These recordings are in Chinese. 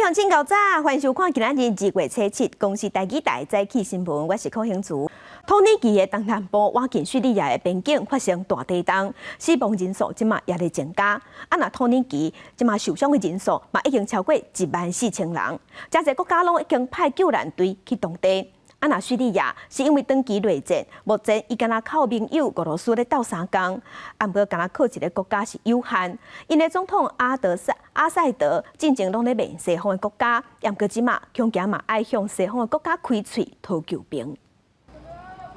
乡亲到早，欢迎收看今仔日2月7日，公司台记台早起新闻，我是柯兴竹。土耳其的东南部瓦近叙利亚的边境发生大地震，死亡人数即马也在增加。那土耳其即马受伤的人数嘛已经超过14000人，真侪国家拢已经派救援队去当地。那叙利亚是因为长期内战，目前伊敢若靠盟友俄罗斯咧斗相共，不过敢若靠一个国家是有限。因的总统阿塞德进前拢咧面西方的国家，不过即马恐惊嘛爱向西方的国家开喙讨救兵。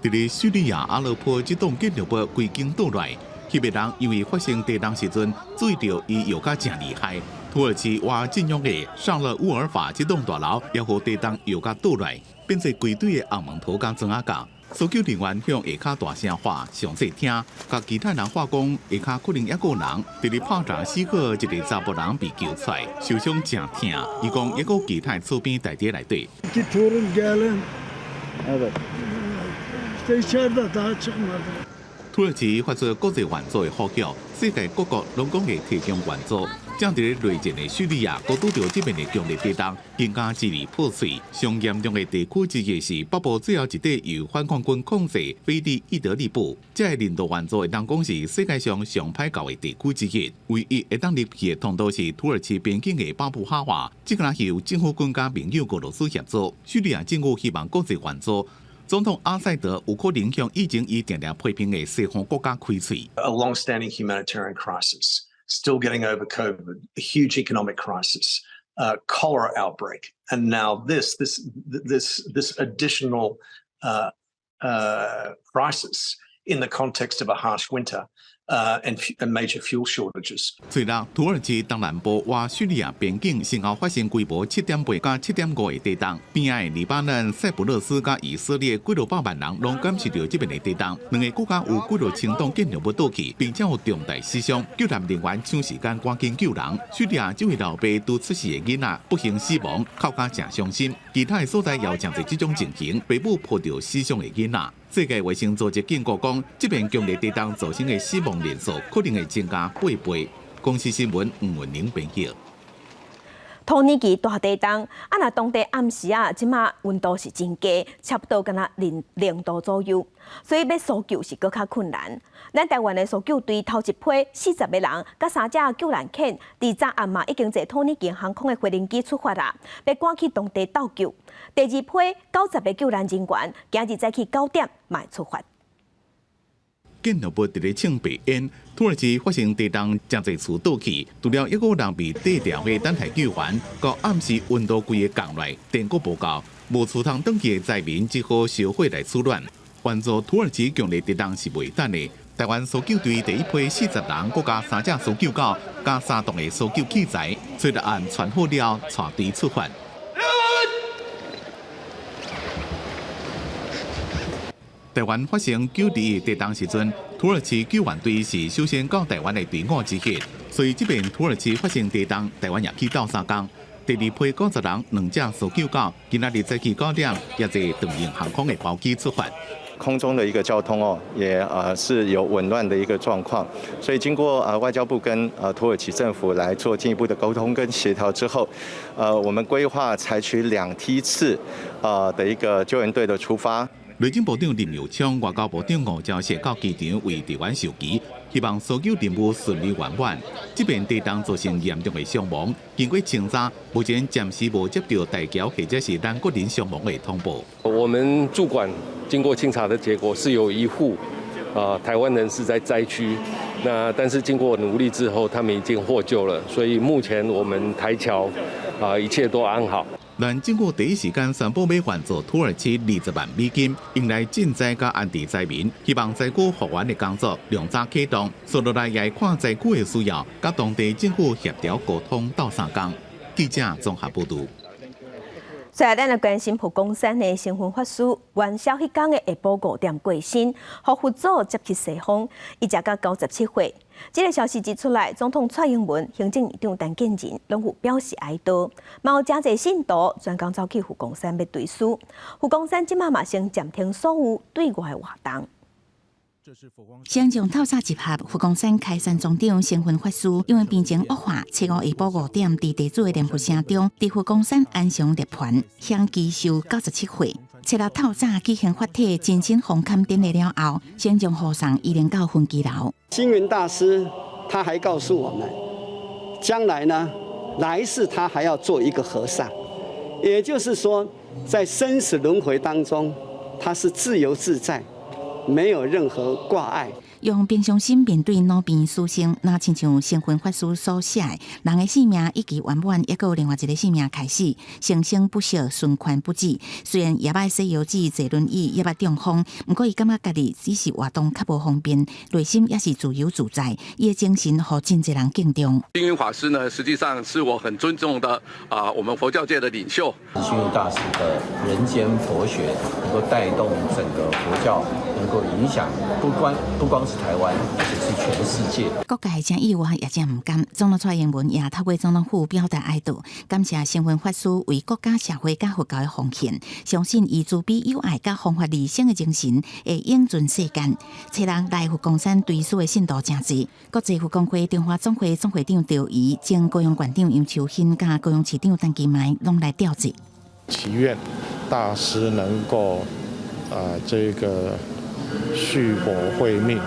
伫咧叙利亚阿勒颇这栋建筑物规经倒来，迄个人因为发生地震时阵注意到伊摇甲真厉害。土耳其话禁用的上了乌尔法这栋大楼，也互地震摇甲倒来，变做规堆的红毛土甲砖仔架。搜救人员向下骹大声话，详细听，甲其他人话讲，下骹可能还有人。伫咧炮炸死过一个查甫人被救出来，受伤真疼。伊讲还有其他厝边大地内底。土耳其发出国际援助的呼叫，世界各国拢讲会提供援助。正伫咧内战的叙利亚，都拄到这边的强烈地震，更加支离破碎。上严重的地区之一是北部最后一地由反抗军控制菲利伊德利布，这个人道援助会当讲是世界上上歹搞的地区之一。唯一会当入去的通道是土耳其边境的巴布哈瓦，这个是由政府军加盟友俄罗斯协助。叙利亚政府希望国际援助。总统阿塞德有可能向以前伊定定批评的西方国家开喙。A long-standing humanitarian crisis, still getting over COVID, a huge economic crisis, cholera outbreak, and now this additional crisis in the context of a harsh winter. And major fuel shortages. 虽然土耳其东南部和叙利亚边境先后发生规模7.8加7.5的地震，边仔的黎巴嫩、塞浦路斯加以色列几多百万人拢感受到这边的地震，两个国家有几多千栋建筑物倒去，并且有重大死伤。救援人员抢时间赶紧救人。叙利亚这位老爸拄出世的囡仔不幸死亡，靠家真伤心。其他的所在也有像是这种情形，父母抱着死伤的囡仔。世界卫生组织警告讲，这边强烈地震造成的死亡人数可能会增加8倍。公司新闻黄文玲编辑。土耳其大地震，那当地暗时即马温度是真低，差不多敢若0度左右，所以要搜救是搁较困难。咱台湾的搜救队头一批40个人，甲3只救援犬，伫昨暗嘛已经坐土耳其航空的飞行机出发啦，要赶去当地斗救。第2批90个救援人员，今日早起9点卖出发。建筑物伫咧庆白烟，土耳其发生地震，真侪厝倒去，除了1个人被地调的等待救援，到暗时温度计的降落，电锅无够，无厝通转去的灾民只好烧火来取暖。援助土耳其强烈地震是袂等的。台湾搜救队第1批40人，佮加3只搜救狗，加3栋的搜救器材，随着案传好了，带队出发。台湾发生9日地震时阵，土耳其救援队是首先到台湾的队伍之一，所以这边土耳其发生地震，台湾也去斗相共。第2批90人，2只搜救狗，今仔日早起9点，也坐长荣航空的包机出发。空中的一个交通也是有紊乱的一个状况，所以经过外交部跟土耳其政府来做进一步的沟通跟协调之后，我们规划采取2梯次的一个救援队的出发。内政部长林佑昌、外交部长吴钊燮到机场为台湾授旗，希望搜救任务顺利完满。这边地震造成严重的伤亡，经过清查，目前暂时无接到大桥或者是咱个人伤亡的通报。我们驻管经过清查的结果是有1户台湾人是在灾区，但是经过努力之后，他们已经获救了，所以目前我们台桥一切都安好。咱政府第一时间宣布要援助土耳其20万美金，用来赈灾甲安置灾民，希望灾区复原的工作量早启动。接落来也看灾区的需要，甲当地政府协调沟通斗相共。记者综合报道。再来，咱来关心蒲公山的新婚法师元宵迄天的下晡5点过身，互佛祖接去西方，伊才到97岁。这个消息一出来，总统蔡英文、行政院长陈建仁拢有表示哀悼，嘛有真侪信徒专工走去蒲公山要追思。蒲公山即马嘛先暂停所有对外的活动。先将透早集合，佛光山开山总长先分法师，因为病情恶化，初五下晡5点，伫地主的念佛声中，伫佛光山安详涅槃，享基寿97岁。初六透早举行法体真心红磡典礼了后，先将护送移灵到分机楼。星云大师他还告诉我们，将来呢，来世他还要做一个和尚，也就是说，在生死轮回当中，他是自由自在。没有任何挂碍，用平常心面对老病死生，那亲像先分法师所写的，人的性命以及圆满，也有另外一个性命开始，生生不息，循环不止。虽然也捌西游记坐轮椅，也捌中风，不过伊感觉家己只是活动较无方便，内心也是自由自在，伊的精神互真侪人敬重。星云法师呢，实际上是我很尊重的我们佛教界的领袖。星云大师的人间佛学能够带动整个佛教。能够影响不光是台湾，而且是全世界。各界真意外，也真唔甘。总统蔡英文也透过总统府表达哀悼，感谢先分法师为国家社会甲佛教的奉献，相信以慈悲友爱甲弘法利生的精神会永存世间。初人来佛光山追思的信徒真济，国际佛光会中华总会总会长赵仪、前高雄县长杨秋兴甲高雄市长陈其迈拢来吊祭。祈愿大师能够这个。续火慧命，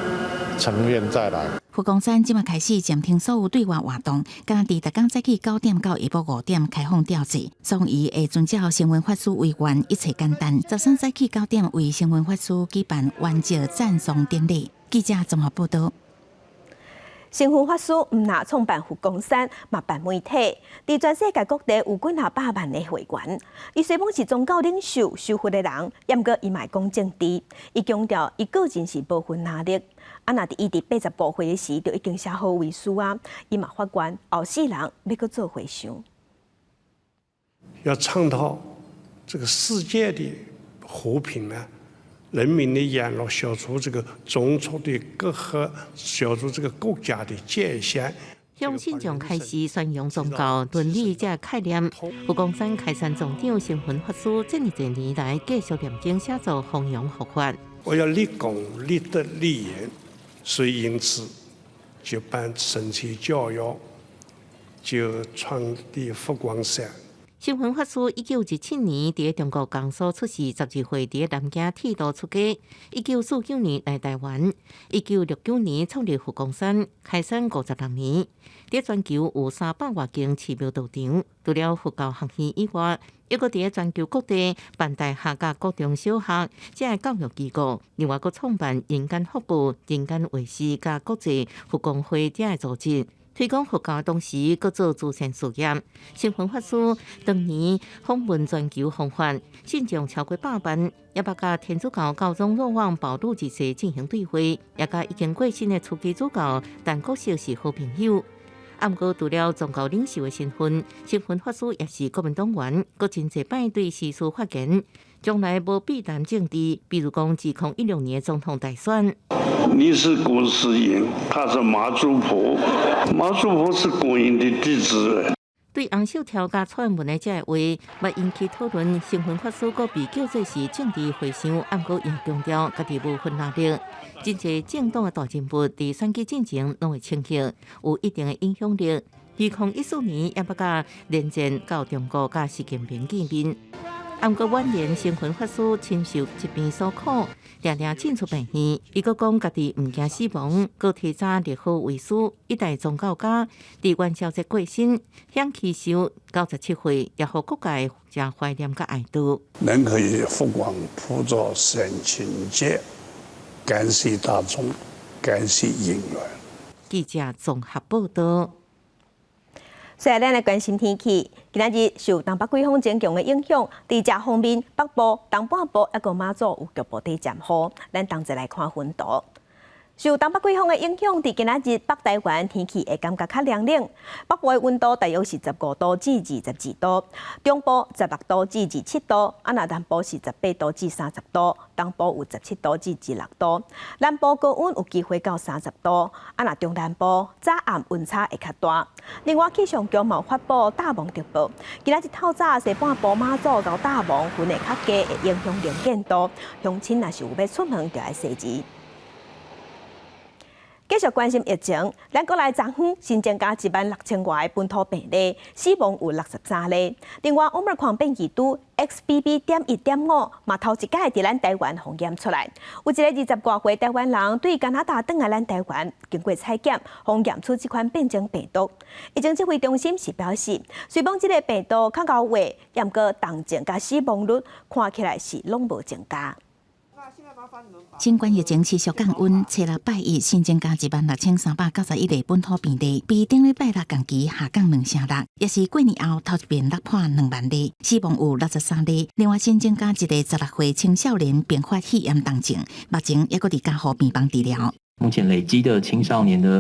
成愿再来。佛光山即马开始暂停所有对外活动，敢伫逐工早起9点到下晡5点开放吊祭。送仪会遵照先文法师为愿，一切简单。13早起9点为先文法师举办完结赞颂典礼。记者综合报道。先分法师毋但创办佛光山，嘛办媒体，伫全世界各地有几若百万的会员。伊虽然是宗教领袖、修佛的人，也毋过伊嘛讲政治。伊强调，伊个人是无分哪力。若伫伊伫80多岁的时，就已经写好遗书啊。伊嘛发愿后世人要搁做回想。要倡导这个世界的和平呢。人民的眼络，消除这个种族的隔阂，消除这个国家的界限。向信众开始宣扬宗教伦理这概念。佛光山开山总长先分法师这么多年来继续念经写作，弘扬佛法。我要立功、立德、立言，所以因此就办升旗教育，就创立佛光山。先分法师1917年伫中国江苏出世，12岁伫南京铁道出家。1949年来台湾，1969年创立佛光山，开山56年。伫全球有300多间寺庙道场，除了佛教学院以外，抑阁伫全球各地办大学甲各中小学这个教育机构。另外，阁创办人间福报、人间卫视甲国际佛光会这个组织。推广佛教同时，搁做慈善事业。先分法师当年访问全球弘法，信众超过100万，也捌甲天主教教宗若望保禄一世进行对会，也甲已经过身的初期主教但国小是好朋友。毋过除了宗教领袖的身份，先分法师也是国民党员，搁真侪摆对时事发言。将来无避谈政治，比如讲2016年总统大选。你是郭世英，他是妈祖婆，妈祖婆是观音的弟子。对洪秀条甲蔡英文的这个话，捌引起讨论。先分法师阁被叫做是政治回想，毋过也强调家己无分哪力。真侪政党的大人物伫选举进程拢会清晰，有一定的影响力。2014年也捌甲连战到中国甲习近平见面。毋过晚年先分法师亲受疾病所苦，常常进出病院。伊阁讲家己毋惊死亡，阁提早立好遗书。一代宗教家伫元宵节过身，享其寿97岁，也互国界真怀念甲哀悼。能可以佛光普照三清节，感谢大众，感谢因缘。记者综合报道。接下来来关心天气。今仔日受东北季风增强的影响，伫这方面，北部、东半部还有马祖有局部地渐雨。咱同齐来看温度。受东北季风的影响，伫今仔日北台湾天气会感觉较凉冷。北部的温度大约是15度至22度，中部16度至27度，南部是18度至30度，东部有17度至26度，南部高温有机会到30度，中南部早暗温差会较大。另外，气象局嘛发布大雾特报，今仔日透早西半部马祖到大雾云会较低，会影响能见度，乡亲若是有要出门，就要细致。继续关心疫情，咱国内昨天新增加16000多个本土病例，死亡有63例。另外，Omicron 变异株 XBB.1.5嘛头一届伫咱台湾风验出来，有一个20多岁台湾人对加拿大转来咱台湾，经过采检，风验出这款变种病毒。疫情指挥中心是表示，虽讲这个病毒较高危，但过重症甲死亡率看起来是拢无增加。新冠疫情持续降温，初六拜一新增加16391个本土病例，比顶礼拜六同期下降2.6%，也是过年后头一遍突破2万例，死亡有63例。另外新增加一个16岁青少年并发肺炎重症，目前也搁伫家护病房治疗。目前累积的青少年的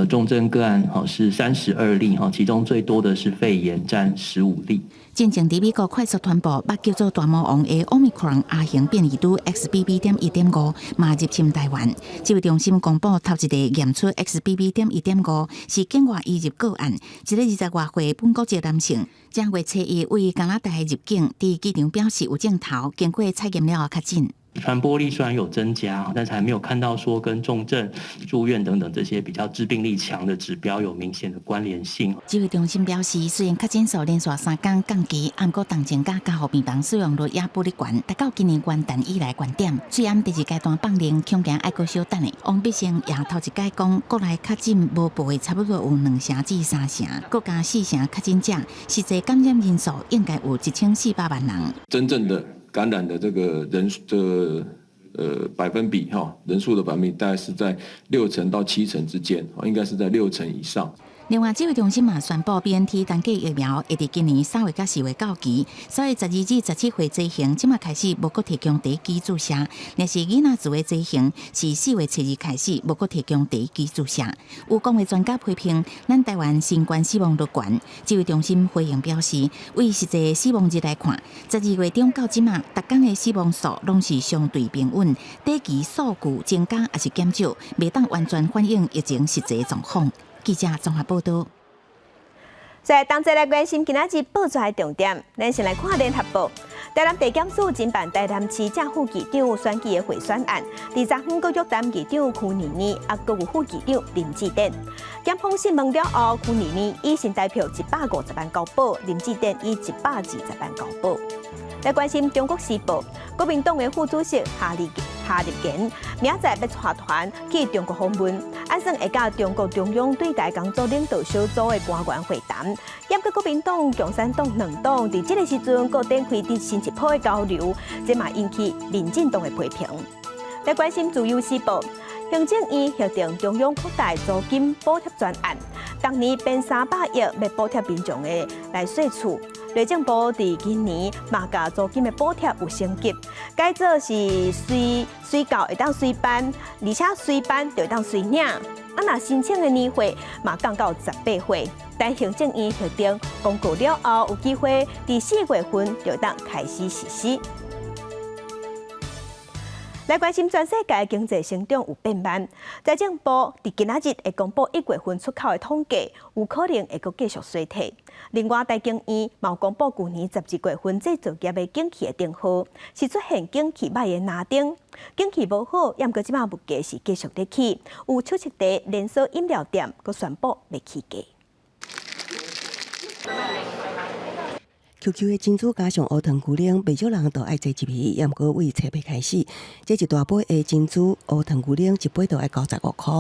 重症个案是32例，其中最多的是肺炎占15例。进前伫美国快速传播，捌叫做大魔王的 Omicron 亚型变异株 XBB.1.5 嘛入侵台湾。指挥中心公布头一个验出 XBB.1.5 是境外移入个案，一个20多岁本国籍男性，正月初一为加拿大入境，伫机场表示有症头，经过采验了确诊。传播力虽然有增加，但是还没有看到说跟重症、住院等等这些比较致病力强的指标有明显的关联性。指挥中心表示，虽然确诊数连续3天降低，不过重症加加护病房使用率也不离悬，达到今年元旦以来高点。虽然第2阶段放零，恐惊还阁稍等的。王必胜也头一届讲，国内确诊无倍，差不多有2成至3成，各加4成确诊者，实际感染人数应该有1400万人。真正的感染的这个人的百分比人数的百分比大概是在6成到7成之间，应该是在6成以上。另外，指挥中心嘛宣布 BNT 单剂疫苗会伫今年3月到4月到期，3月12至17岁执行，即马开始无阁提供第一剂注射。若是囡仔自费执行，是4月7日开始无阁提供第一剂注射。有工会专家批评，咱台湾新冠死亡率悬。指挥中心回应表示，为实际死亡率来看，12月中到即马，逐天的死亡数拢是相对平稳，短期数据增加还是减少，未当完全反映疫情实际状况。记者综合报道。在同齐来关心今仔日报纸的重点，咱先来看联合报。台南地检署侦办台南市正副议长选举的贿选案，昨天搁约谈议长邱妮妮，搁有副议长林志典。检方讯问了后，邱妮妮以新台票150万交保，林志典以120万交保。来关心中国时报，国民党的副主席夏立言明仔载要带团去中国访问，按算会甲中国中央对台工作领导小组的官员会谈。兼个国民党、共产党两党伫这个时阵各展开伫新一波的交流，这嘛引起民进党的批评。来关心自由时报，行政院核定中央扩大租金补贴专案，当年编300亿要补贴民众的来税厝。内政部伫今年嘛甲租金的补贴有升级，改做是随到会当随办，而且随办就会当随领。若申请的年岁嘛降到18岁，但行政院核定公告了后，有机会伫4月份就当开始实施。来关心全世界经济成长有变慢，财政部伫今仔日会公布1月份出口的统计，有可能会阁继续衰退。另外，台经院嘛公布去年12月份制造业的景气的定号，是出现景气歹的拿丁。景气无好，也毋过即马物价是继续在起，有出色地连锁饮料店阁宣布要起价。QQ 的珍珠加上乌糖牛奶，不少人都爱坐一味，也毋过为七八开始，这一大杯的珍珠乌糖牛奶一杯都要95块。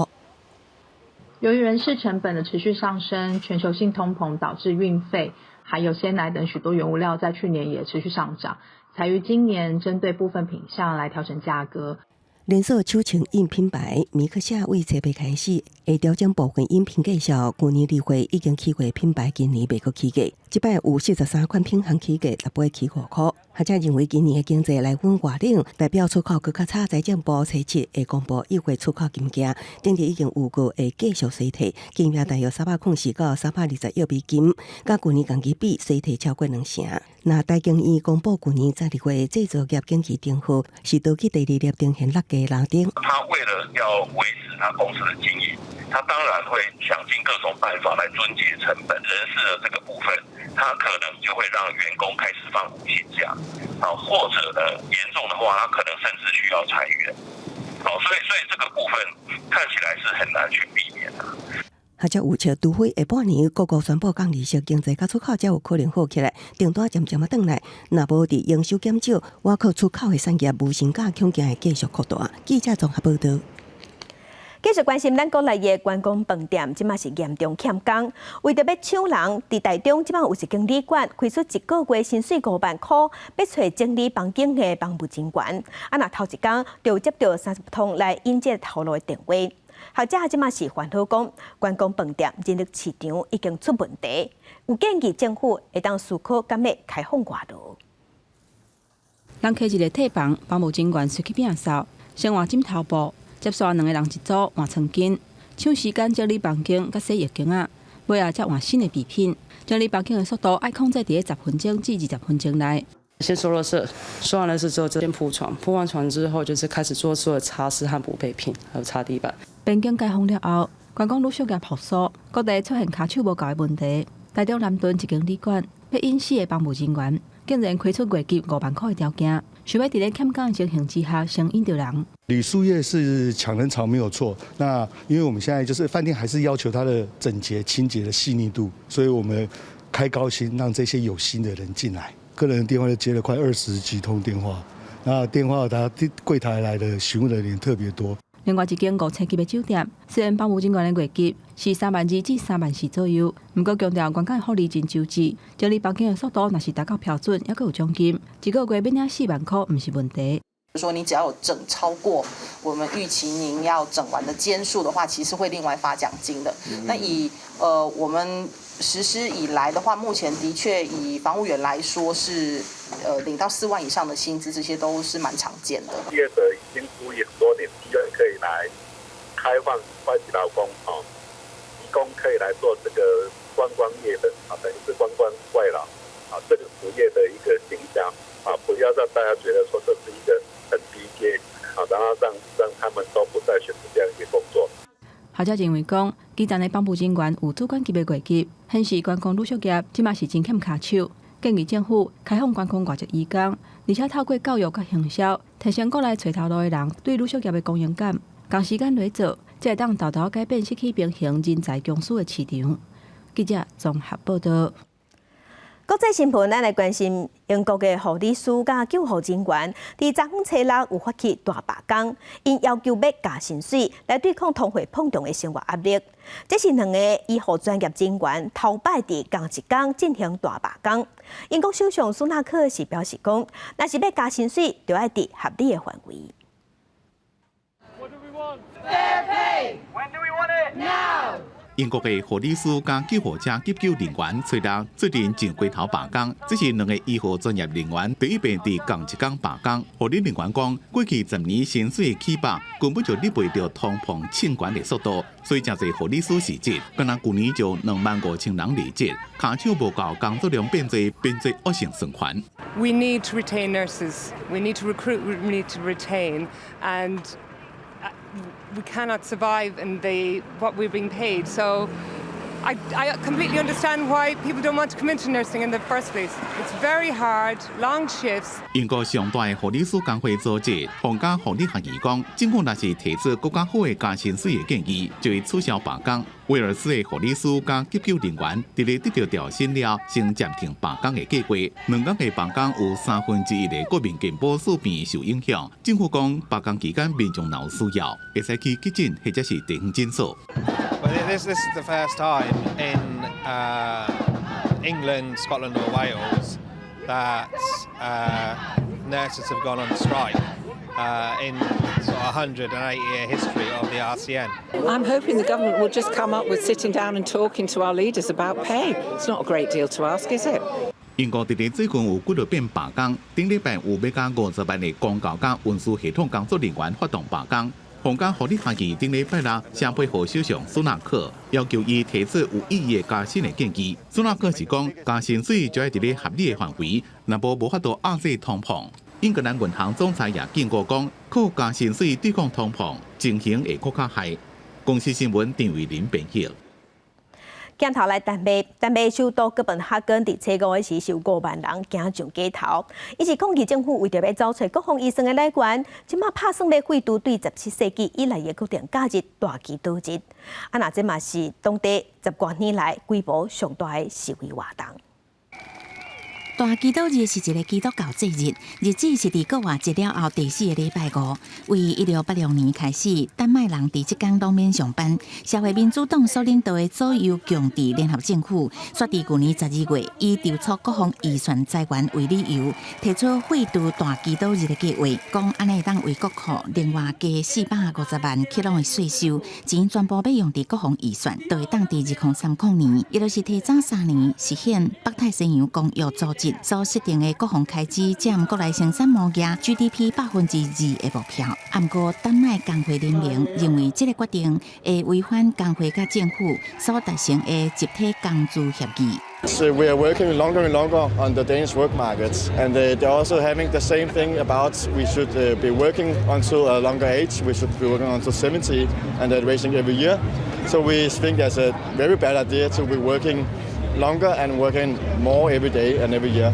由于人事成本的持续上升，全球性通膨导致运费还有鲜奶等许多原物料在去年也持续上涨，才于今年针对部分品项来调整价格。连锁手称饮品牌米克夏为七八开始会调整部分饮品价销，去年2月已经起过品牌，今年未阁起价。即摆有43款品项起价，10杯起5块。学者认为今年的经济来源外冷，代表出口更较差。财政部初7会公布1月出口金额，顶日已经预估会继续衰退，金额大约304到320亿美金，甲去年同期比衰退超过2成。那台经院公布去年12月制造业景气定号是倒去第2粒呈现落价拉丁。他为了要维持他公司的经营，他当然会想尽各种办法来撙节成本，人事的这个部分，他可能就会让员工开始放无薪假，或者呢严重的话，他可能甚至需要裁员。所以这个部分看起来是很难去避免的。学者预测，除非下半年各国宣布降利息，经济甲出口才有可能好起来，订单渐渐转来。若无伫营收减少，外口出口的产业无成价恐惊会继续扩大。记者综合报道。继续关心咱国内的观光饭店，即马是严重欠工。为着要抢人，伫台中即马有一间旅馆开出一个月薪水5万块，要找整理房间的房务人员。若头一天就接到30通来应接头路的电话。学者即马是烦恼讲，观光饭店人力市场已经出问题，有建议政府会当思考敢要开放外劳。人开一个退房，房务人员随去摒扫，先换枕头布，接续2个人一组换床巾，抢时间整理房间，甲洗浴巾啊，尾后才换新的备品。整理房间的速度要控制伫10分钟至20分钟内。先收垃圾，收完垃圾之后先铺床，铺完床之后就是开始做所有擦拭和补备品，还有擦地板。边境开放了后，观光旅宿业复苏，各地出现骹手无够的问题。台中南屯一间旅馆要引4个房务人员，竟然开出月给5万块的条件，想要伫咧欠工的情形之下，先引着人。旅宿业是抢人潮没有错，那因为我们现在就是饭店还是要求它的整洁、清洁的细腻度，所以我们开高薪让这些有心的人进来。个人的电话就接了快20几通电话，那电话他柜台来的询问的人特别多。另外一间5星级的酒店，虽然房务人员的月给是3万2至3万4左右，不过强调员工的福利真周至，整理房间的速度若是达到标准，还佫有奖金，一个月免领4万块，不是问题。说你只要有整超过我们预期您要整完的间数的话，其实会另外发奖金的。那以我们实施以来的话，目前的确以房务员来说是领到4万以上的薪资，这些都是蛮常见的。业者已经呼吁很多年，希望可以来开放外籍劳工提供可以来做这个观光业的等于是观光外劳这个职业的一个形象不要让大家觉得说这是一个很低阶然后让他们都不再选择这样一个工作。学者认为讲，基层的房务人员有主管级的月给，显示观光旅宿业即马是真欠卡手。建议政府开放观光外籍移工，而且透过教育甲行销，提升国内找头路的人对旅宿业的公允感。同时间来做，才会当豆豆改变失去平衡人才供需的市场。记者综合报道。国际新闻，咱来关心英国的护理师甲救护人员，伫昨昏初6有发起大罢工，因要求要加薪水来对抗通货膨胀的生活压力。这是2个医护专业人员头摆伫同一天进行大罢工。英国首相苏纳克是表示讲，若是要加薪水，就要伫合理的范围。英国的护理师甲救护车急救人员初6做阵正街头罢工，这是2个医护专业人员第一遍伫同一天罢工。护理人员讲，过去10年薪水的起拔根本就立不到通膨升悬的速度，所以真侪护理师辞职。敢若去年就25000人离职，骹手无够，工作量变多恶性循环。We need to retain nurses. We need to recruit. We need to retain and. We cannot survive in what we're being paid. So I completely understand why people don't want to come into nursing in the first place. It's very hard, long shifts. 英国上大的护理师工会组织皇家护理学院讲，政府若是提出更加好的加薪水的建议，就会取消罢工。威尔斯的护理师甲急救人员伫咧得到调薪了，先暂停罢工的计划。2天的罢工有1/3的国民健保水平受影响。政府讲，罢工期间民众若有需要，会使去急诊或者是地方诊所。This is the first time in England, Scotland or Wales that nurses have gone on strike. In sort of 108-year history of the RCN. I'm hoping the government will just come up with sitting down and talking to our leaders about pay. It's not a great deal to ask, is it? 英国伫咧最近有几多遍罢工，顶礼拜有要甲50万的公交甲运输系统工作人员发动罢工。皇家护理学院顶礼拜6向配合首相苏纳克，要求伊提出有意义的加薪的建议。苏纳克是讲，加薪水就要伫咧合理的范围，若无法度压制通膨。英格兰银行总裁也警告讲，靠加薪水对抗通膨，情形会更加害。公司新闻郑伟林编译。镜头来丹麦首都哥本哈根伫初5的时，有5万人行上街头。伊是抗议政府为着要找出各项医生的来源，即马拍算要废除对17世纪以来的固定假日大基督日。那这嘛是当地10多年来规模上大的示威活动。大基督日是一个基督教节日，日子是伫国外节了后第4个礼拜5。为1686年开始，丹麦人伫即天当面上班。社会民主党所领导的左右强治联合政府，决伫去年12月，以筹措各项预算财源为理由，提出废除大基督日的计划，讲安尼当为国库另外加450万克朗的税收，钱全部要用伫各项预算，就会当伫2030年，也就是提早3年实现北太西洋公约组织所设定的各项开支占国内生产毛额 GDP 2%的目标。不过，丹麦工会联盟认为这个决定会违反工会甲政府所达成的集体工资协议。So we are working longer and longer on the Danish work markets, and they're also having the same thing about we should be working until a longer age. We should be working until 70, and they're raising every year. So we think that's a very bad idea to be working longer and working more every day and every year.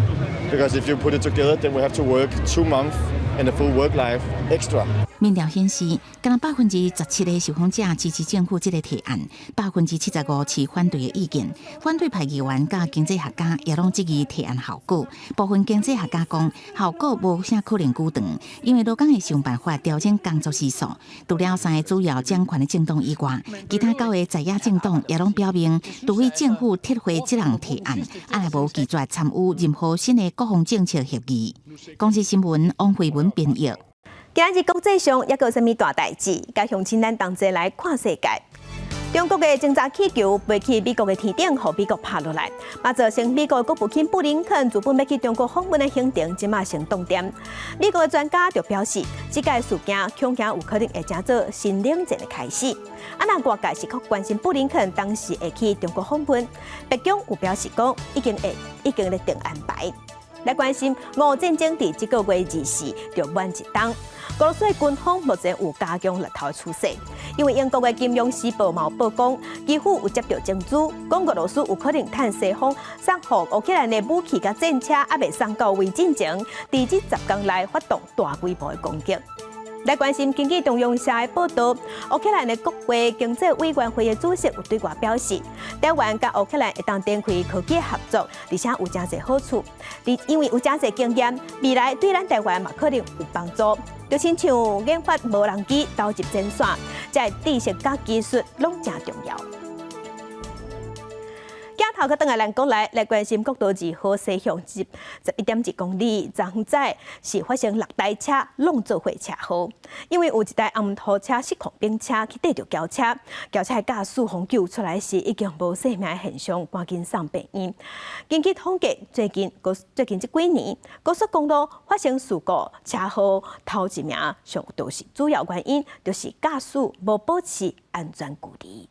Because if you put it together, then we have to work 2 months in the full work life extra. 民调显示，敢若17%的受访者支持政府这个提案，75%持反对的意见。反对派议员甲经济学家也拢质疑提案效果。部分经济学家讲，效果无啥可能久长，因为劳工会想办法调整工作时数。除了3个主要掌权的政党以外，其他9个在野政党也拢表明，除非政府撤回这项提案，安尼无拒绝参与任何新的各项政策协议。公司新闻王慧文编译。今日国际上也有啥物大代志？加乡亲咱同齐来看世界。中国的侦察气球飞去美国的天顶，互美国拍落来，嘛造成美国国务卿布林肯原本要去中国访问的行程，即马成冻点。美国的专家就表示，这个事件恐惊有可能会成做新冷战的开始。那外界是较关心布林肯当时会去中国访问，白宫有表示讲已经咧定安排。来关心俄乌战争，伫这个月24就满1冬。俄罗斯军方目前有加强力头的趋势，因为英国的《金融时报》嘛报讲，几乎有接到证据，讲俄罗斯有可能趁西方送予乌克兰的武器甲战车还未送到位进前，伫这10天内发动大规模的攻击。来关心根据中央社的报道，乌克兰的国会经济委员会的主席有对外表示，台湾甲乌克兰会当展开科技合作，而且有真侪好处。因为有真侪经验，未来对咱台湾嘛可能有帮助。就亲像研发无人机、导入前线，这知识甲技术拢真重要。镜头到倒来咱国内来关心国道2号西向11.1公里，昨早是发生6台车弄做伙车祸，因为有一台红拖车失控并车去对着轿车，轿车的驾驶互救出来时已经无性命的现象，赶紧送病院。根据统计，最近这几年高速公路发生事故车祸头一名上就是主要原因，就是驾驶无保持安全距离。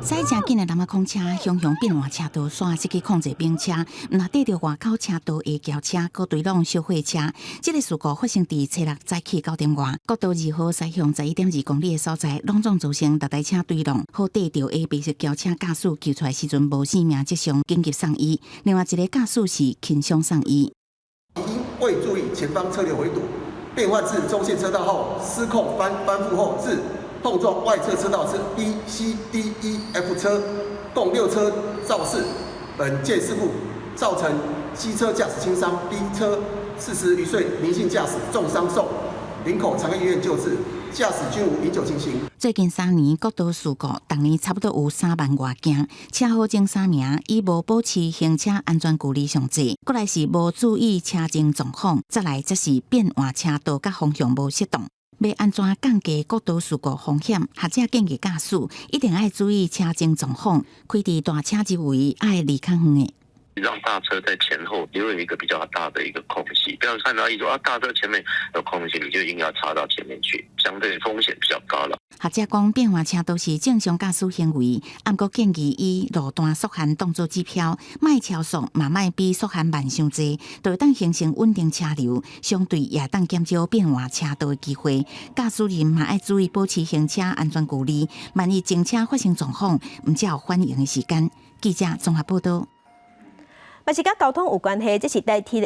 驶正紧的南亚空车向变换车道线失去控制并车，毋但对着外口车道的轿车，搁对撞小货车。这个事故发生伫初6早起9点外，国道2号驶向11.2公里的所在，隆重造成6台车对撞，好对着的白色轿车驾驶救出来时阵无生命迹象，紧急送医。另外一个驾驶是轻伤送医。因未注意前方车流围堵，变换至中线车道后失控翻覆后致碰撞外侧车道是 B、C、D、E、F 车，共6车肇事。本件事故造成机车驾驶轻伤，B 车40余岁林姓驾驶重伤送林口长庚医院救治，驾驶均无饮酒情形。最近3年国道事故，逐年差不多有3万外件，车祸前3名以无保持行车安全距离上侪，过来是无注意车前状况，再来则是变换车道甲方向无适当。要安全降低国道事故风险，或者建议驾驶一定要注意车前状况，开伫大车周围爱离较远的。让大车在前后留有一个比较大的一个空隙，不要看到一说大车前面有空隙，你就硬要插到前面去，相对风险比较高了。学者讲，变化车都是正常驾驶行为，不过建议以路段速限当作指标，莫超速，嘛莫比速限慢伤济，就会当形成稳定车流，相对也当减少变化车道的机会。驾驶人嘛要注意保持行车安全距离，万一前车发生状况，唔才有反应的时间。记者综合报道。嘛是甲交通有关系，这是代替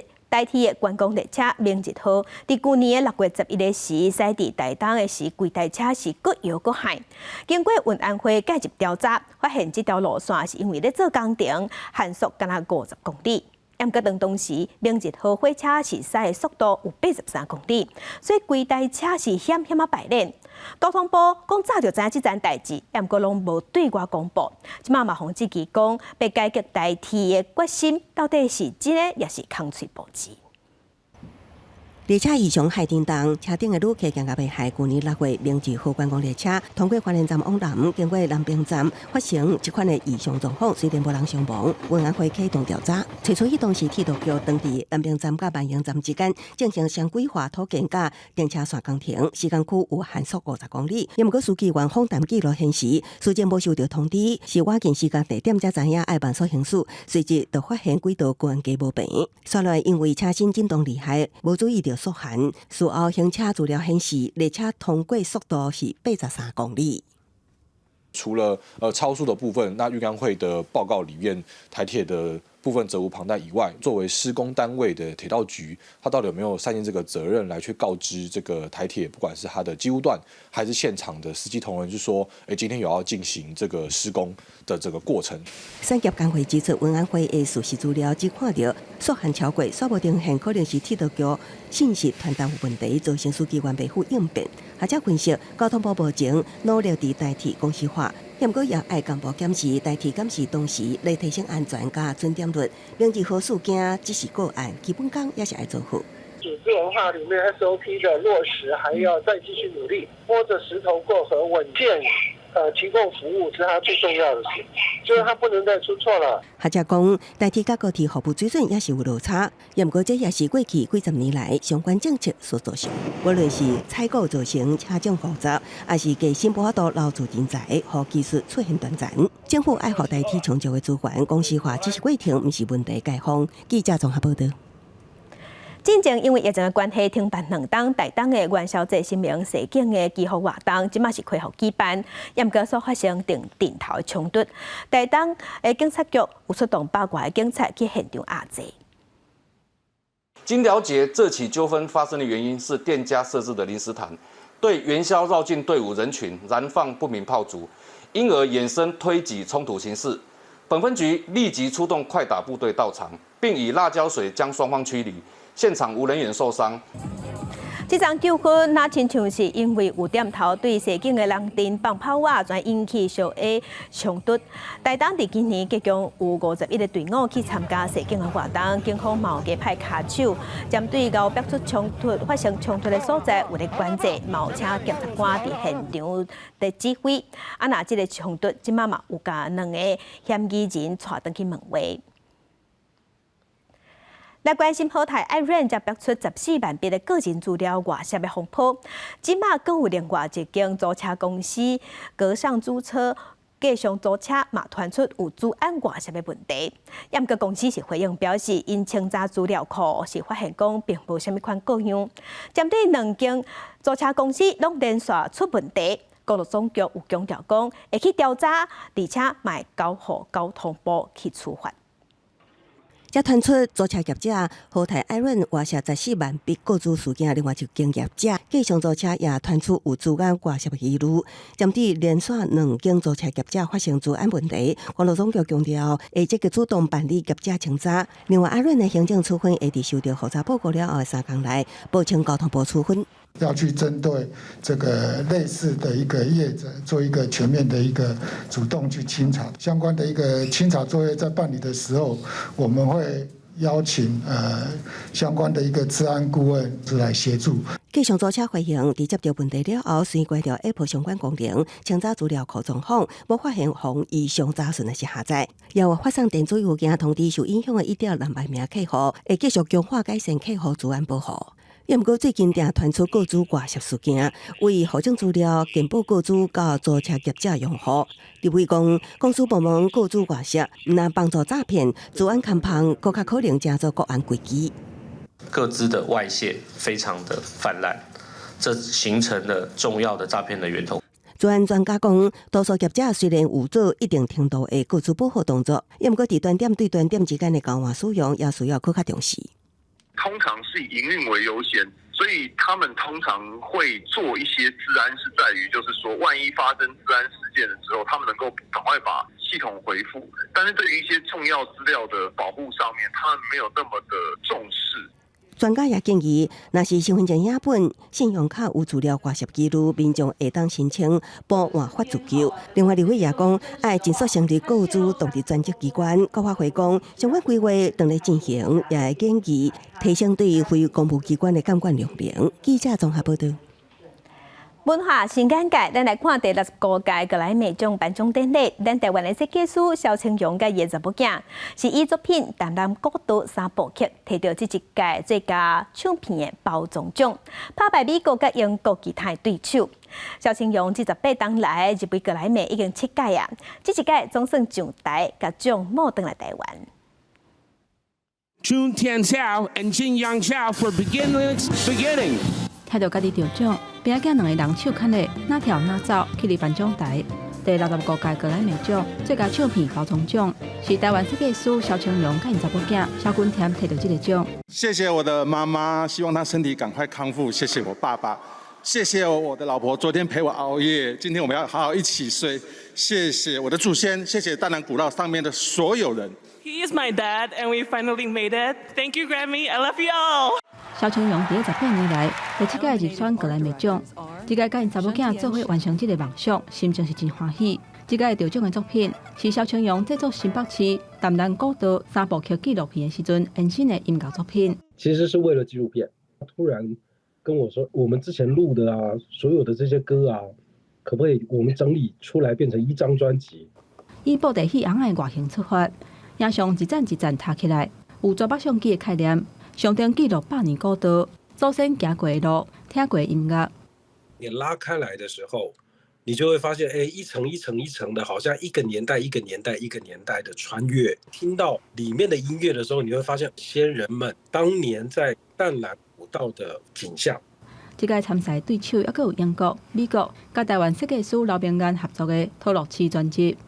的观光列车名字号，伫去年的6月11日时，驶伫台东的时，规台车是各摇各喊。经过运安会介入调查，发现这条路线是因为咧做工程，限速敢若50公里。毋过当时名字号火车是驶的速度有83公里，所以规台车是险险啊排练。交通部讲早就知影这件代志，毋过拢无对外公布。即马嘛，洪志奇讲要改革代替的决心，到底是真的，也是空嘴保持。列车异常害震动，车顶的旅客更加被害。去年6月，明治号观光列车通过花莲站往南，经过南平站，发生这款的异常状况，虽然无人伤亡，运安会启动调查，找出伊当时铁道局当地南平站甲万荣站之间进行双轨化土建甲电车线工程，时间区有限速50公里。不过，司机员访谈记录显示，事前无收到通知，是晚近时间地点才知影要慢速行驶，随即就发现轨道关机无平。后来因为车身震动厉害，无注意到速限，事后行车资料显示，列车通过速度是83公里。除了超速的部分，那运安会的报告里面，台铁的部分责无旁贷以外，作为施工单位的铁道局，它到底有没有善尽这个责任来去告知这个台铁，不管是它的机务段还是现场的司机同仁，就说，今天有要进行这个施工的这个过程。产业工会指出，运安会的事实资料只看到速限超过，说不定很可能是铁道局信息传达有问题，造成司机员未符应变。学者分析，交通部目前努力伫代替公司化，不过也爱干部检视代替监视同时来提升安全加准点率。明治号事件只是个案，基本功也是爱做好。组织文化里面 SOP 的落实还要再继续努力，摸着石头过河，稳健提供服务是它最重要的事，就是它不能再出错了。学者讲，代替甲高铁服务水准也是有落差，不过这也是过去几十年来相关政策所造成。无论是采购造成车种复杂，还是给新法度留住人才，和技术出现断层，政府爱互代替充足的资源，公司化只是过程，不是问题解放。记者综合报道。进前因为疫情的关系，停办2档台东的元宵节新明示警的祈福活动，即马是恢复举办，不过所发生电头的冲突，台东的警察局有出动8外的警察去现场压制。经了解，这起纠纷发生的原因是店家设置的临时坛对元宵绕境队伍人群燃放不明炮竹，因而衍生推挤冲突形势。本分局立即出动快打部队到场，并以辣椒水将双方驱离。现场无人员受伤。这场纠纷那亲像是因为有点头对示警的人阵放炮啊，才引起小 A 冲突。台东伫今年即共有51个队伍去参加示警的活动，警方嘛有加派卡手，针对后逼出冲突、发生冲突的所在有咧管制，嘛有请检察官伫现场的指挥。啊，那这个冲突即马嘛有甲2个嫌疑人带回去问话。来关心好台 Iron 才逼出14万笔的个人资料外泄的风波，即马更有另外一间租车公司隔上租车继续租车嘛传出有治安外泄的问题。不过公司是回应表示，因清查资料库是发现讲并无虾米款各样，针对2间租车公司拢连续出问题，公路总局有强调讲会去调查，而且嘛会交予交通部去处罚。才传出租车业者豪泰艾伦外泄14万笔个资事件，另外一间业者继续租车也传出有治安外泄的疑虑。针对连续2间租车业者发生治安问题，公路总局强调会积极主动办理业者清查。另外，艾伦的行政处分会伫收到复查报告了后3天内报请交通部处分。要去针对这个类似的一个业者做一个全面的一个主动去清查，相关的一个清查作业在办理的时候，我们会邀请相关的一个治安顾问来协助。继上租车回应，伫接到问题了后，先关掉 Apple 相关功能，清查资料库状况，无发现防异常查询的是下载。也有发送电子邮件通知受影响的1.2万名客户，会继续强化改善客户治安保护。也毋过最近定传出个资外泄事件，为保证资料健保个资到租车业者用户。立委讲，公司部门个资外泄，毋但帮助诈骗，治安勘判更加可能加做国安危机。个资的外泄非常的泛滥，这形成了重要的诈骗的源头。治安专家讲，多数业者虽然有做一定程度的个资保护动作，也毋过伫端点对端点之间的交换使用，也需要更加重视。通常是以营运为优先，所以他们通常会做一些治安，是在于就是说，万一发生治安事件的时候，他们能够赶快把系统回复。但是对于一些重要资料的保护上面，他们没有那么的重视。专家也建议，若是身份证影本、信用卡有资料外泄记录，民众会当申请补换法自救。另外，立委也讲，要尽速成立个资独立专责机关。国发会讲，相关规划正在进行，也会建议提升对非公务机关的监管量能。记者综合报道。文化新眼界，咱来看第65届格莱美奖颁奖典礼。咱台湾的设计师萧青荣甲伊查某囝，是以作品担任国度3部曲，摕到这一届最佳唱片的包装奖，打败美国甲英国其他对手。萧青荣28当来入围格莱美已经7届啊，这一届总算上台，甲奖摸回来台湾。Jun Tianxiao and Jin Yangxiao for beginning. 睇到家己得奖，并且2个人手牵的哪跳哪走去入颁奖台。第65届格莱美奖最佳唱片包装奖是台湾设计师萧青荣甲因查某囝萧君添摕到这个奖。谢谢我的妈妈，希望她身体赶快康复。谢谢我爸爸，谢谢我的老婆，昨天陪我熬夜，今天我们要好好一起睡。谢谢我的祖先，谢谢淡南古道上面的所有人。He is my dad, and we finally made it. Thank you, Grammy. I love you all. 萧青荣伫18年来第7届入选格莱美奖，这届甲因查某囝做伙完成这个梦想，心情是真欢喜。这届得奖的作品是萧青荣制作新北市担任国道3部曲纪录片的时阵演新的音乐作品。其实是为了纪录片，突然跟我说，我们之前录的啊，所有的这些歌啊，可不可以我们整理出来变成一张专辑？以布袋戏红的外形出发，影像一站一站搭起来，有抓北相机的概念。象征记录100年古道，祖先行过的路，听过的音乐。你拉开来的时候，你就会发现，一层一层一层的，好像一个年代一个年代一个年代的穿越。听到里面的音乐的时候，你会发现先人们当年在淡蓝古道的景象。这届参赛对手也有英国、美国，甲台湾设计师刘明安合作的《托洛奇》专辑。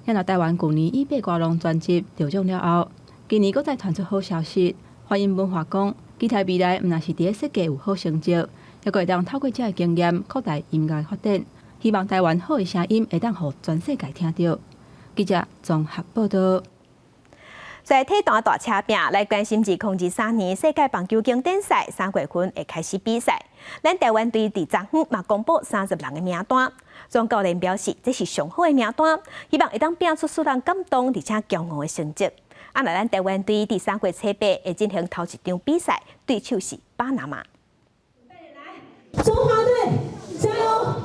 因为台湾去年以八歌龙专辑得奖了后，今年又再传出好消息。华音文化讲，期待未来毋但是伫设计有好成就，也会当透过这个经验扩大音乐发展。希望台湾好的声音会当互全世界听到。记者综合报道。在体坛大车拼来关心2023年世界棒球经典赛3月份会开始比赛。咱台湾队伫昨昏嘛公布30人的名单，总教练表示这是上好的名单，希望会当拼出使人感动而且骄傲的成绩。啊！那咱台湾队第3月7日会进行头一场比赛，对手是巴拿马。中华队加油！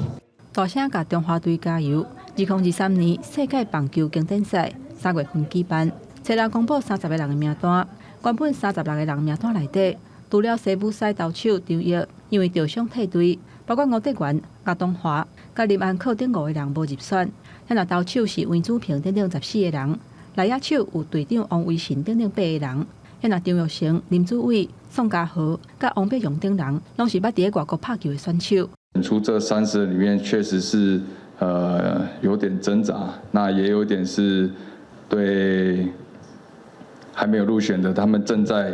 大声甲中华队加油！2023年世界棒球经典赛3月份举办，初日公布30个人的名单。原本36个人名单内底，除了西武赛投手张毅因为受伤退队，包括吴德元、岳东华、甲林安可等5个人无入选。咱若投手是温子平等等14个人。内野手有队长王维信等等8个人，也若张玉成、林子伟、宋家豪、甲王碧荣等人，拢是捌伫外国拍球的选手。选出这30里面，确实是有点挣扎，那也有点是对还没有入选的，他们正在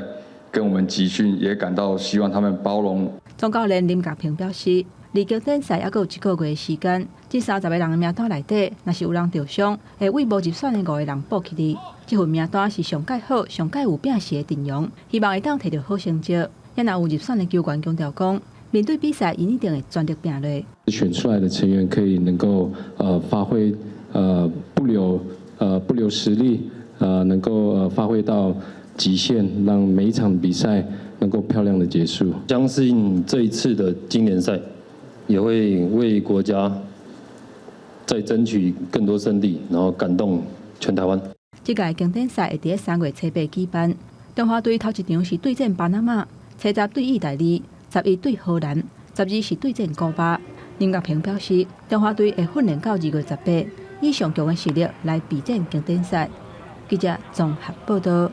跟我们集训，也感到希望他们包容。总教练林家平表示。离经典赛还有1个月的时间，这30个人的名单内底，若是有人受伤，会为无入选的5个人补起哩。这份名单是上届好、上届有拼死的阵容，希望会当摕到好成绩。也若有入选的球员强调讲，面对比赛，因一定会全力拼落。选出来的成员可以能够发挥不留实力，能够发挥到极限，让每一场比赛能够漂亮的结束。相信这一次的经联赛也会为国家再争取更多胜利，然后感动全台湾。这届经典赛会伫3月初8举办，中华队头一场是对战巴拿马，初10对意大利，11对荷兰，12是对战古巴。林国平表示，中华队会训练到2月18，以上强的实力来备战经典赛。记者综合报道。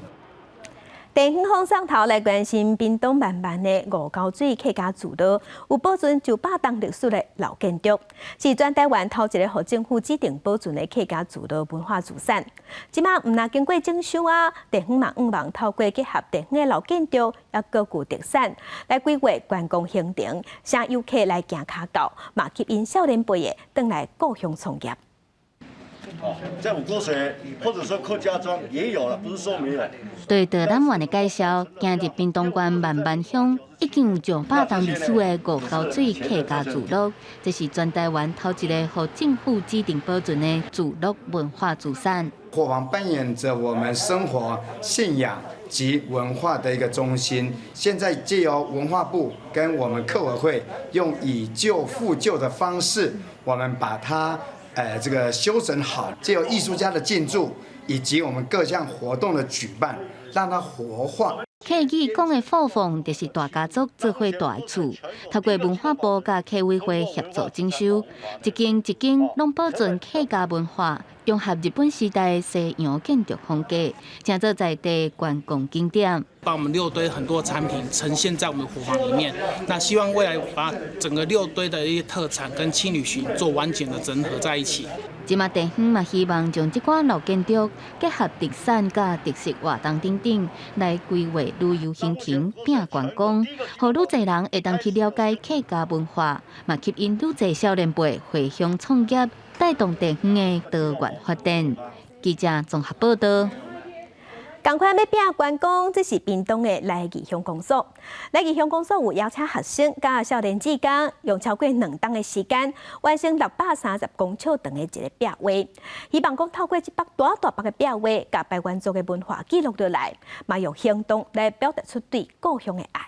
地方风上头来关心屏东万万的五沟水客家族道，有保存900年历史的老建筑，是全台湾头一个获政府指定保存的客家族道文化资产。即马毋但经过整修啊，地方嘛望透过结合地方的老建筑，也各具特产，来规划观光行程，让游客来行脚到，嘛吸引少年辈的转来故乡创业。在五沟水或者说客家庄也有了，不是说没有。对导览员的介绍，行入屏东县万万乡，已经有900年历史的五沟水客家聚落，这是全台湾头一个获政府指定保存的聚落文化资产。伙房扮演着我们生活、信仰及文化的一个中心。现在借由文化部跟我们客委会，用以旧复旧的方式，我们把它这个修整好，借由艺术家的进驻以及我们各项活动的举办，让它活化。客语讲的伙房，就是大家族做伙住的厝。透过文化部甲客委会协助整修，一间一间拢保存客家文化，融合日本时代西洋建筑风格，成做在地观光景点。把我们6堆很多产品呈现在我们伙房里面，那希望未来把整个6堆的一些特产跟轻旅行做完整的整合在一起。即马地方嘛希望将这款老建筑结合特产甲特色活动等等，来规划旅游行程并观光，让愈侪人会当去了解客家文化，嘛吸引愈侪少年辈回乡创业，带动地方的多元发展。记者综合报道。赶快要拼观光，这是屏东的来义乡公所。来义乡公所有邀请学生甲少年志工，用超过2天的时间，完成630公尺长的一个壁画。希望讲透过这幅大幅的壁画，甲台湾族的文化记录落来，嘛用行动来表达出对故乡的爱。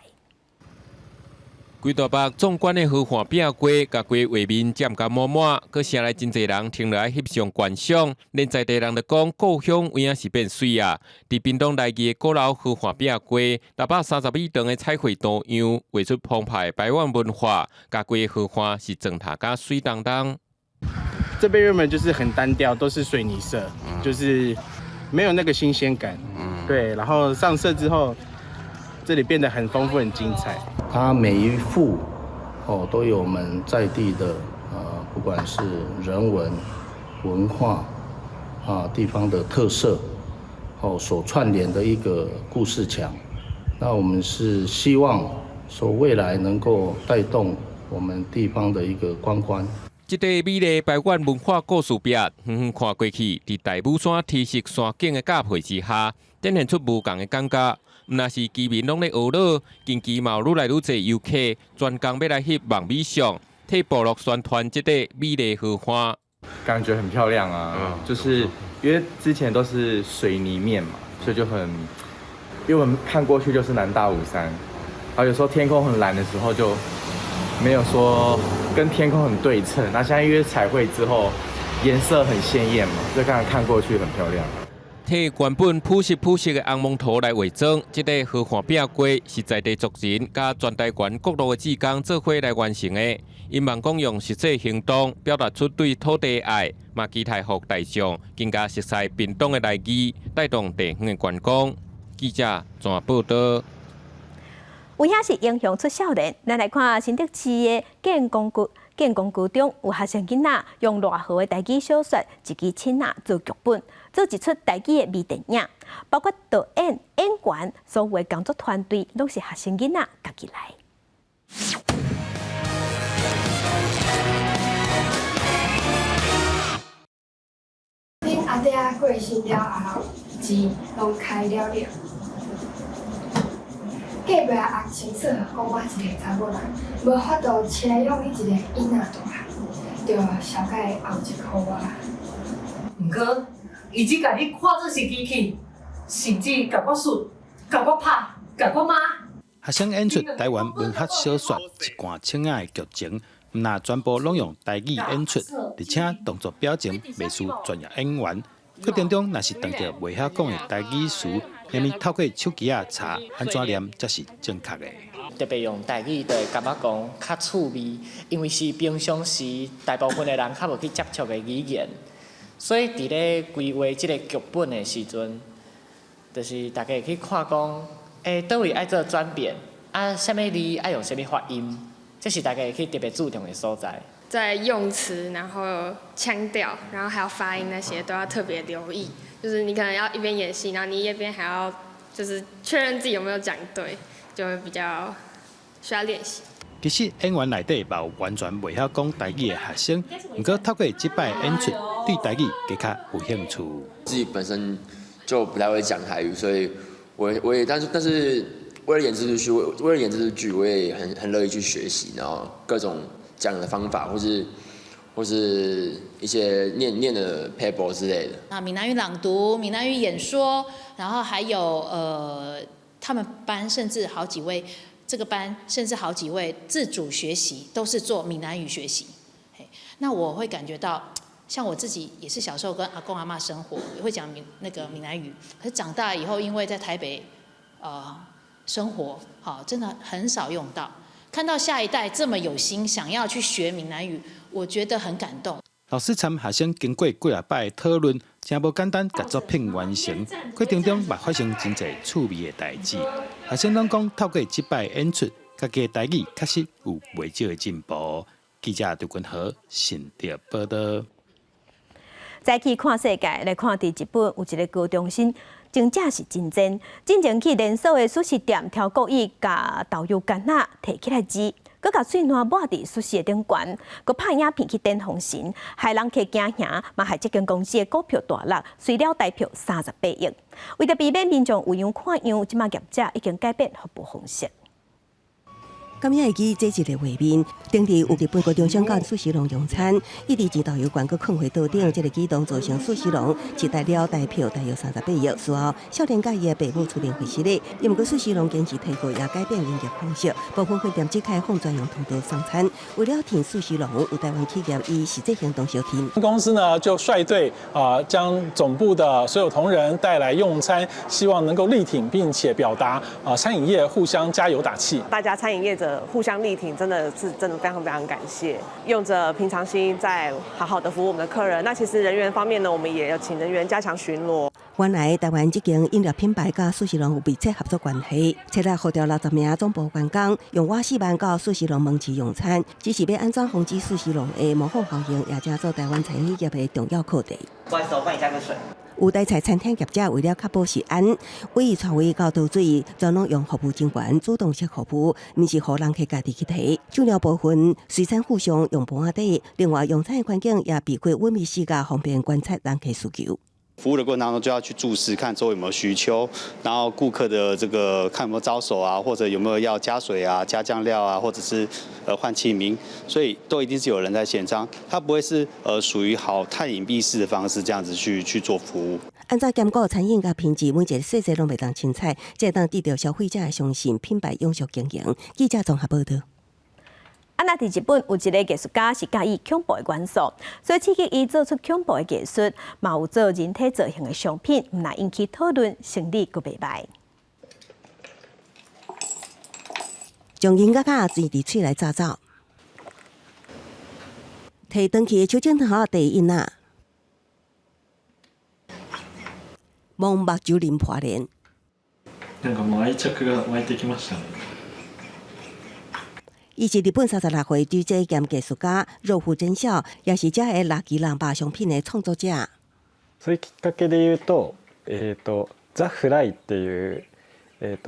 规大幅壮观的豪华壁画，甲规画面占甲满满，佫请来真侪人停落来翕相观赏。连在地人就讲，故乡有影是变水啊！伫屏东来义的古老豪华壁画，630米长的彩绘图样，画出澎湃台湾文化，甲规豪华是砖塔甲水当当。这边原本就是很单调，都是水泥色，就是没有那个新鲜感。对，然后上色之后，这里变得很丰富、很精彩。它每一幅都有我们在地的不管是人文、文化地方的特色所串联的一个故事墙。那我们是希望说未来能够带动我们地方的一个观光。这个美丽台湾文化故事壁，远远看过去，伫大武山天色山景的搭配之下，展现出无同的感觉。毋那是居民拢咧学乐，近期嘛愈来愈侪游客专工要来翕网美相，替部落宣传这个美丽荷花。感觉很漂亮啊，就是因为之前都是水泥面嘛，所以就很，因为我们看过去就是南大武山，然后有时候天空很蓝的时候就没有说跟天空很对称。那现在因为彩绘之后颜色很鲜艳嘛，所以刚才看过去很漂亮。替原本朴实的红蒙图来伪装，这个豪华壁画是在地族人甲全台湾各路的志工做伙来完成的。因望讲用实际行动表达出对土地的爱，嘛期待互大众更加熟悉屏东的来义，带动地方的观光。记者怎报道？有影是影响出少年，咱来看新竹市的建工区中有学生囡仔用偌好的台语小说《一支亲》做剧本，做一出台语的微电影，包括导演、演员，所有工作团队拢是学生囡仔家己来。恁阿爹过身了后，钱拢开了了。隔壁阿清嫂讲我一个查某人，无法度饲养你一个囡仔大汉，就小解后一个我。毋过，伊只甲你看做是机器，甚至甲我说甲我拍，甲我骂。学生演出台湾文学小说一贯亲爱的剧情，唔那全部拢用台语演出，而且动作表情袂输专业演员。课程中若是碰到袂晓讲的台语词，下面透过手机查安怎念才是正确的。特别用台语就会感觉讲较趣味，因为是平常时大部分的人较无去接触的语言，所以伫咧规划即个剧本的时阵，就是大家会去看讲，倒位爱做转变，啥物字爱用啥物发音，这是大家会去特别注重的所在。在用词，然后腔调，然后还有发音那些都要特别留意。就是你可能要一边演戏，然后你一边还要就是确认自己有没有讲对，就会比较需要练习。其实演员内底嘛有完全袂晓讲台语的学生，不过透过这摆演出，对台语更加有兴趣。自己本身就不太会讲台语，所以我也但是为了演这出剧，我也很乐意去学习，然后各种讲的方法，或是一些念的 paper 之类的。啊，闽南语朗读、闽南语演说，然后还有他们班甚至好几位，这个班甚至好几位自主学习都是做闽南语学习。那我会感觉到，像我自己也是小时候跟阿公阿嬷生活，也会讲闽南语，可是长大以后，因为在台北生活，真的很少用到。看到下一代这么有心，想要去学闽南语，我觉得很感动。老师参学生经过几啊摆讨论，真无简单，甲作品完成。过程中嘛发生真侪趣味的代志。学生拢讲透过这摆演出，家己的台语确实有袂少的进步。记者杜君豪新竹报道。再去看世界，来看伫日本有一个高中生。真正是真真，进前去连锁的素食店挑故意，甲豆油干仔摕起来煮，佮甲水烂抹伫素食的顶悬，佮拍影片去电风神，害人客惊吓，嘛害这间公司的股票大落，随了大票38亿。为着避免民众有样看样，即马业者已经改变服务方式。今日会记这一个画面，当地有日本高中生到素食龙用餐，一直钱豆油罐佮放回桌顶，这个举动造成素食龙期待了大票大约38亿。随后，少年甲伊的父母出面回事咧，因为个素食龙坚持提高也改变营业方式，部分分店只开放专用通道送餐。为了挺素食龙，有台湾企业以实际行动小挺。公司呢就率队将总部的所有同仁带来用餐，希望能够力挺并且表达餐饮业互相加油打气。大家餐饮业者互相力挺，真的非常非常感谢，用着平常心在好好的服务我们的客人。那其实人员方面呢，我们也有请人员加强巡逻。原来台湾这间饮料品牌甲素食龙有密切合作关系，设立号召60名总部员工用瓦斯班到素食龙门市用餐，只是要安怎防止素食龙的模仿效应，也加做台湾餐饮业的重要课题。不好意思，我帮你加个水。有台菜餐厅业者为了确保食安，委以传位到倒水，专拢用服务人员主动式服务，毋是互人客家己去提。酒料部分随餐互相用盘仔底，另外用餐的环境也避开温密视角，方便观察人客需求。服务的过程当中就要去注视，看周围有没有需求，然后顾客的这个看有没有招手啊，或者有没有要加水啊、加酱料啊，或者是换器皿，所以都一定是有人在现场，它不会是属于好太隐蔽式的方式这样子去做服务。按照兼顾餐饮甲品质，每一个细节拢袂当凊彩，才当得到消费者的相信，品牌永续经营。记者综合报道。那伫日本有一个艺术家是介意恐怖的元素，所以刺激伊做出恐怖的艺术，嘛有做人体造型的商品，毋但引起讨论，生理阁袂歹。将人甲甲挤伫喙内炸走，摕登去的手镜头第一仔，望目睭淋破脸。なんかもう愛着が湧いてきましたね。伊是日本36岁 DJ 兼艺術家，肉户真孝，也是遮个垃圾人把商品的創作者。そういうきっかけで言うと、ザ・フライっていう、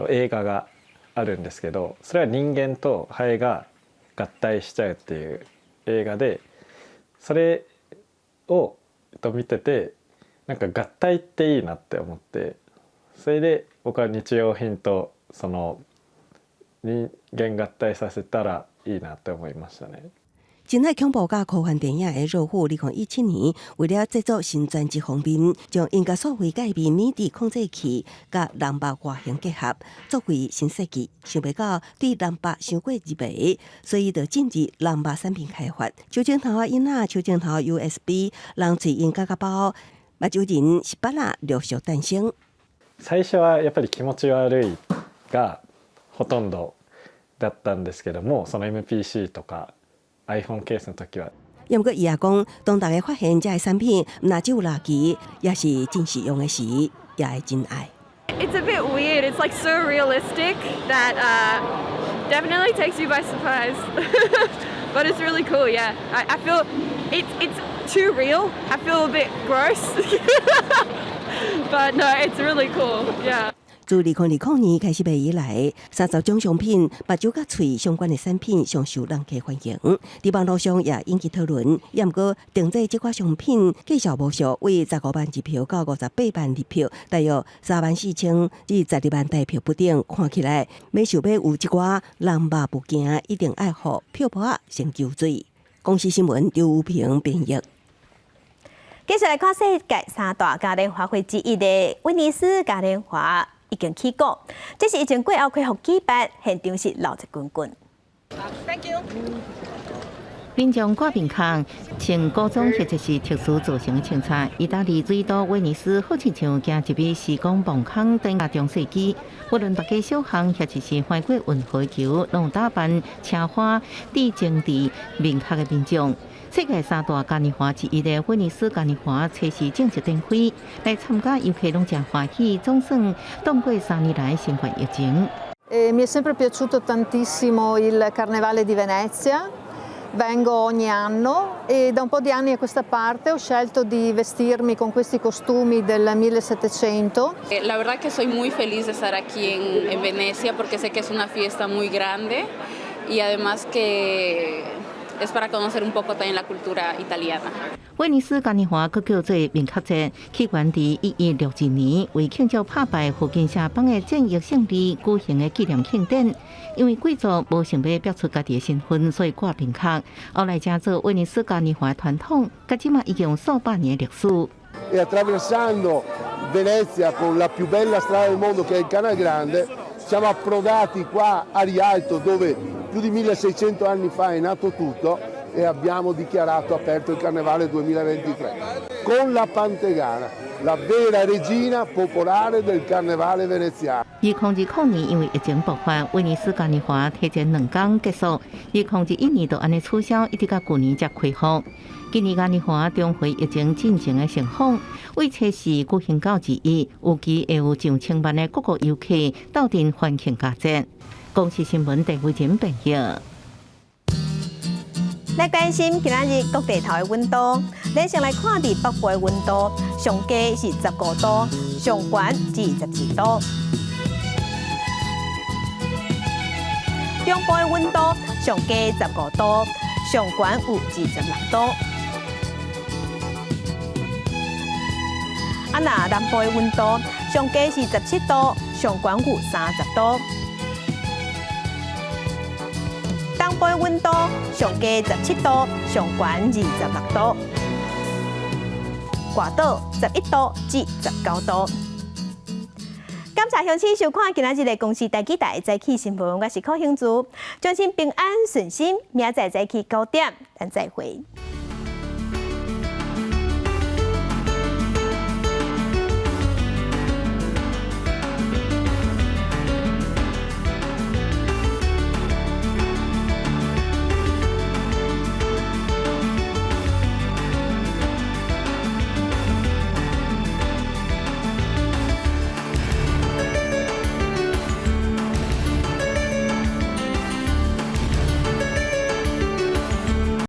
映画があるんですけど、それは人間とハエが合体しちゃうっていう映画で、それを見てて、なんか合体っていいなって思って、それで僕は日用品とその人間合体させたらいいなって思いましたね。真爱恐怖甲科幻电影的热虎，2017年为了制作新专辑方面，将音乐所会改变米迪控制器甲蓝白外形结合，作为新设计。想袂到对蓝白伤过入迷，所以就进入蓝白产品开发。手镜头啊音啊，手镜头 USB， 人嘴音乐包，目睭人18啊陆续诞生。最初はやっぱり気持ち悪いがほとんどだったんですけども、その MPC とか iPhone ケースの時は。不过伊也讲，当大家发现这个产品唔只有垃圾，也是真实用的时，也会真爱。It's a bit weird. It's like so realistic that definitely takes you by surprise. But it's really cool. Yeah, I feel it's too real. I feel a bit gross. But no, it's really cool. Yeah. 自2020年开始卖以来，30种商品，目睭甲喙相关的产品上受人客欢迎。伫网络上也引起讨论，也毋过定制这款商品计售无俗为15万一票到58万一票，大约34000至12万大票不等。看起来，每想要有这款人肉物件，一定爱互票薄先救水。公司新闻刘平编译。继续来看世界3大嘉年华会之一的威尼斯嘉年华。已经起过，这是已经过后开放举办，现场是闹热滚滚。民众挂面孔，穿古装或者是特殊造型的穿插。意大利水都威尼斯好亲像行一笔时光盲坑等下中世纪，无论大街小巷或者是翻过运河桥，拢打扮车花、地政治面孔的民众。世界3大嘉年华之一的威尼斯嘉年华，测试正式展开，来参加游客拢真欢喜，总算挡过3年来新冠疫情。Mi è sempre piaciuto tantissimo il Carnevale di Venezia. Vengo ogni anno e da un po' di anni a questa parte ho scelto di vestirmi con questi costumi del 1700. La verdad que soy muy feliz de estar aquí en Venecia porque sé que es una fiesta muy grande y además que es para conocer un poco también la cultura italiana. 威尼斯嘉年华佫叫做面壳节，起源伫1162年，为庆祝打败附近城邦的战役胜利举行的纪念庆典。因为贵族无想要表出家己的身份，所以挂面壳。后来加做威尼斯嘉年华传统，甲即嘛已经有数百年的历史。E attraversando Venezia con la più bella strada del mondo che è il Canal Grande, siamo approdati qua a Rialto dove più di 1600 anni fa è nato tutto e abbiamo dichiarato aperto il Carnevale 2023 con la Pantegana, la vera regina popolare del Carnevale veneziano. 2020年因为疫情爆发，威尼斯嘉年华提前2天结束。2021年就安尼取消，一直到去年才开放。今年嘉年华重回疫情进程的盛况，为测试举行到之一，预计会有上千万的各国游客到阵欢庆佳节。公司新闻陈慧珍编译。来关心今仔日各地头的温度，咱先来看伫北部的温度，上低是15度，上悬至22度。中部的温度上低15度，上悬有至16度。那南部的温度上低是17度，上悬有30度。东部的温度上低17度，上悬26度。外岛11度至19度。感谢乡亲收看今仔日的公视台记台早起新闻，我是柯兴珠，祝您平安顺心，明仔早起9点，咱再会。